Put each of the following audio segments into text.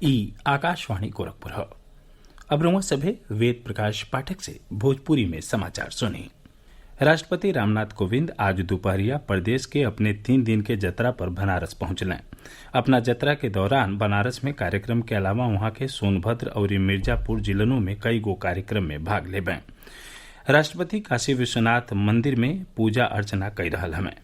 ई आकाशवाणी गोरखपुर है। अब रउआ सभे वेद प्रकाश पाठक से भोजपुरी में समाचार सुनी। राष्ट्रपति रामनाथ कोविंद आज दोपहरिया प्रदेश के अपने 3 दिन के जतरा पर बनारस पहुंचलें। अपना जतरा के दौरान बनारस में कार्यक्रम के अलावा वहां के सोनभद्र और मिर्जापुर जिलों में कई गो कार्यक्रम में भाग लेबें। राष्ट्रपति काशी विश्वनाथ मंदिर में पूजा अर्चना कई रहल हमें।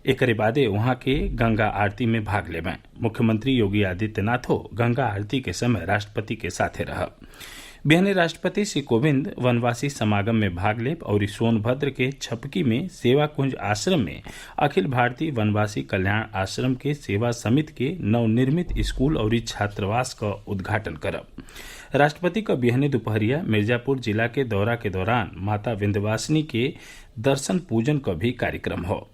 एकरे बादे वहां के गंगा आरती में भाग लेबें। मुख्यमंत्री योगी आदित्यनाथो गंगा आरती के समय राष्ट्रपति के साथे रह। बिहाने राष्ट्रपति श्री कोविंद वनवासी समागम में भाग लेब और सोनभद्र के छपकी में सेवा कुंज आश्रम में अखिल भारतीय वनवासी कल्याण आश्रम के सेवा समिति के नवनिर्मित स्कूल और छात्रावास का उद्घाटन करब। राष्ट्रपति का बिहाने दोपहरिया मिर्जापुर जिला के दौरा के दौरान माता विंध्यवासिनी के दर्शन पूजन का भी कार्यक्रम हो।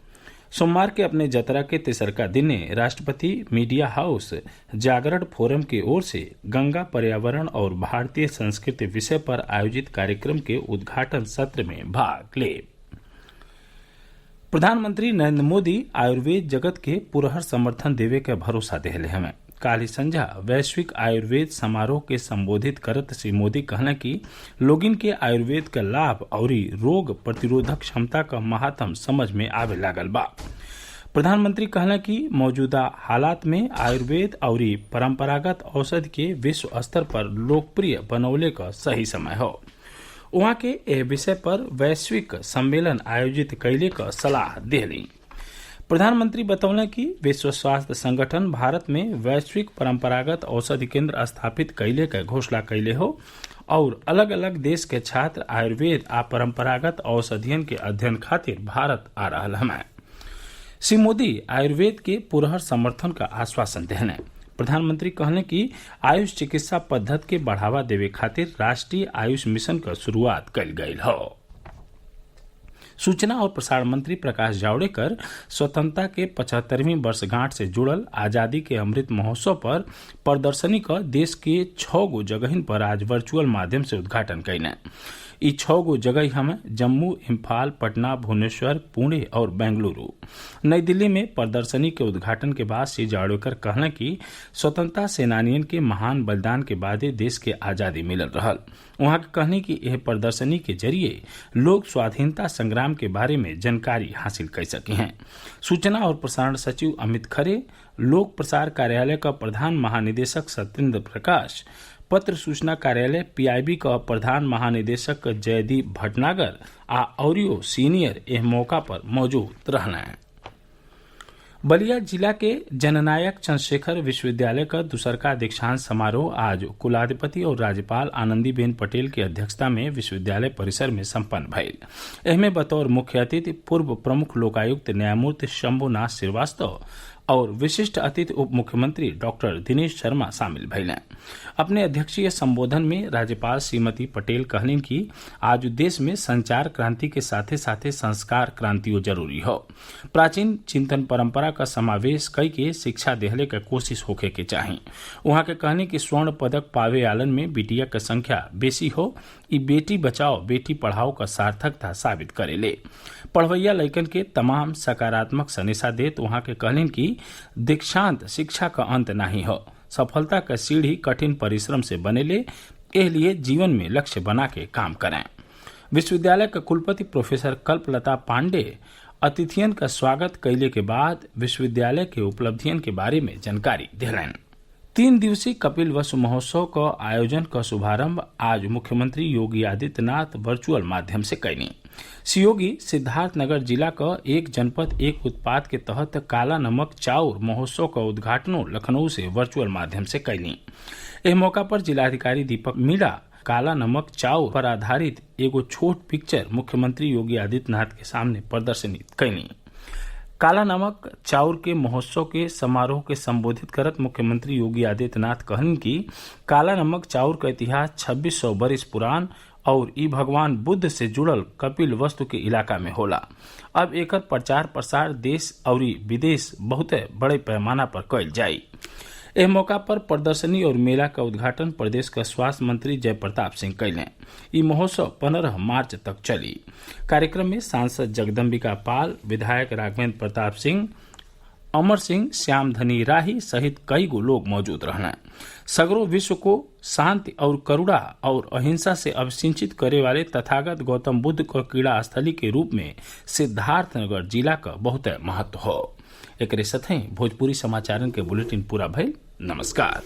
सोमवार के अपने जतरा के तेसरका दिने राष्ट्रपति मीडिया हाउस जागरण फोरम की ओर से गंगा पर्यावरण और भारतीय संस्कृति विषय पर आयोजित कार्यक्रम के उद्घाटन सत्र में भाग ले। प्रधानमंत्री नरेंद्र मोदी आयुर्वेद जगत के पुरहर समर्थन देवे के भरोसा देले हमें। काली संझा वैश्विक आयुर्वेद समारोह के संबोधित करत श्री मोदी कहना कि लोगिन के आयुर्वेद के लाभ और रोग प्रतिरोधक क्षमता का महात्म समझ में आवे लागल बा। प्रधानमंत्री कहना कि मौजूदा हालात में आयुर्वेद और परंपरागत औषधि के विश्व स्तर पर लोकप्रिय बनौले का सही समय हो। वहां के एह विषय पर वैश्विक सम्मेलन आयोजित कैले का सलाह देली। प्रधानमंत्री बतौले कि विश्व स्वास्थ्य संगठन भारत में वैश्विक परंपरागत औषधि केंद्र स्थापित कैले के घोषणा कैले हो और अलग अलग देश के छात्र आयुर्वेद आ परंपरागत औषधियन के अध्ययन खातिर भारत आ रहा हमें। श्री मोदी आयुर्वेद के पुरहर समर्थन का आश्वासन देने। प्रधानमंत्री कहने कि आयुष चिकित्सा पद्धति के बढ़ावा देवे खातिर राष्ट्रीय आयुष मिशन का शुरुआत कल गई हो। सूचना और प्रसारण मंत्री प्रकाश जावड़ेकर स्वतंत्रता के 75वीं वर्षगांठ से जुड़ल आजादी के अमृत महोत्सव पर प्रदर्शनी का देश के 6 गो जगहिन पर आज वर्चुअल माध्यम से उद्घाटन कैले। ई 6 गो जगह हमें जम्मू, इम्फाल, पटना, भुवनेश्वर, पुणे और बेंगलुरु। नई दिल्ली में प्रदर्शनी के उद्घाटन के बाद श्री जावड़ेकर कहना कि स्वतंत्रता सेनानियन के महान बलिदान के बाद देश के आजादी मिलल रहल। वहां के कहने की यह प्रदर्शनी के जरिए लोग स्वाधीनता संग्राम के बारे में जानकारी हासिल कर सके हैं। सूचना और प्रसारण सचिव अमित खरे, लोक प्रसार कार्यालय का प्रधान महानिदेशक सत्येंद्र प्रकाश, पत्र सूचना कार्यालय पीआईबी का प्रधान महानिदेशक जयदीप भटनागर और सीनियर एह मौका पर मौजूद रहना है। बलिया जिला के जननायक चंद्रशेखर विश्वविद्यालय का दूसरका दीक्षांत समारोह आज कुलाधिपति और राज्यपाल आनंदीबेन पटेल की अध्यक्षता में विश्वविद्यालय परिसर में संपन्न भइल। एहमे बतौर मुख्य अतिथि पूर्व प्रमुख लोकायुक्त न्यायमूर्ति शंभुनाथ श्रीवास्तव और विशिष्ट अतिथि उप मुख्यमंत्री डॉक्टर दिनेश शर्मा शामिल भइलें। अपने अध्यक्षीय संबोधन में राज्यपाल श्रीमती पटेल कहलें कि आज देश में संचार क्रांति के साथे साथे संस्कार क्रांतियों जरूरी हो। प्राचीन चिंतन परंपरा का समावेश कई के शिक्षा देहले के कोशिश होखे के चाही। वहां के कहने कि स्वर्ण पदक पावे आलन में बिटिया के संख्या बेसी हो। ई बेटी बचाओ बेटी पढ़ाओ का सार्थकता साबित करेले। पढ़वैया लइकन के तमाम सकारात्मक सनेसा देत वहां के कहलें कि दीक्षांत शिक्षा का अंत नहीं हो। सफलता का सीढ़ी कठिन परिश्रम से बनेले, एह लिए जीवन में लक्ष्य बना के काम करें। विश्वविद्यालय के कुलपति प्रोफेसर कल्पलता पांडे अतिथियन का स्वागत कैले के बाद विश्वविद्यालय के उपलब्धियन के बारे में जानकारी दिलन। 3 दिवसीय कपिल वसु महोत्सव का आयोजन का शुभारंभ आज मुख्यमंत्री योगी आदित्यनाथ वर्चुअल माध्यम से कैनी। श्री योगी सिद्धार्थनगर जिला का एक जनपद एक उत्पाद के तहत काला नमक चाउर महोत्सव का उद्घाटन लखनऊ से वर्चुअल माध्यम से कैनी। इस मौका पर जिलाधिकारी दीपक मीणा काला नमक चाउर पर आधारित एगो छोट पिक्चर मुख्यमंत्री योगी आदित्यनाथ के सामने प्रदर्शनित कैनी। काला नमक चाउर के महोत्सव के समारोह के संबोधित करत मुख्यमंत्री योगी आदित्यनाथ कहन कि काला नमक चाउर का इतिहास 2600 बरिस पुरान और ई भगवान बुद्ध से जुड़ल कपिल वस्तु के इलाका में होला। अब एकर प्रचार प्रसार देश और विदेश बहुत बड़े पैमाना पर कइल जाई। एह मौका पर प्रदर्शनी और मेला का उद्घाटन प्रदेश का स्वास्थ्य मंत्री जय प्रताप सिंह कैलें। ई महोत्सव 15 मार्च तक चली। कार्यक्रम में सांसद जगदम्बिका पाल, विधायक राघवेंद्र प्रताप सिंह अमर सिंह, श्याम धनी राही सहित कई गो लोग मौजूद रहना। सगरो विश्व को शांति और करुणा और अहिंसा से अभिसिंचित करे वाले तथागत गौतम बुद्ध को क्रीड़ा स्थली के रूप में सिद्धार्थनगर जिला का बहुत महत्व हो। एक साथ भोजपुरी समाचारन के बुलेटिन पूरा भइल। नमस्कार।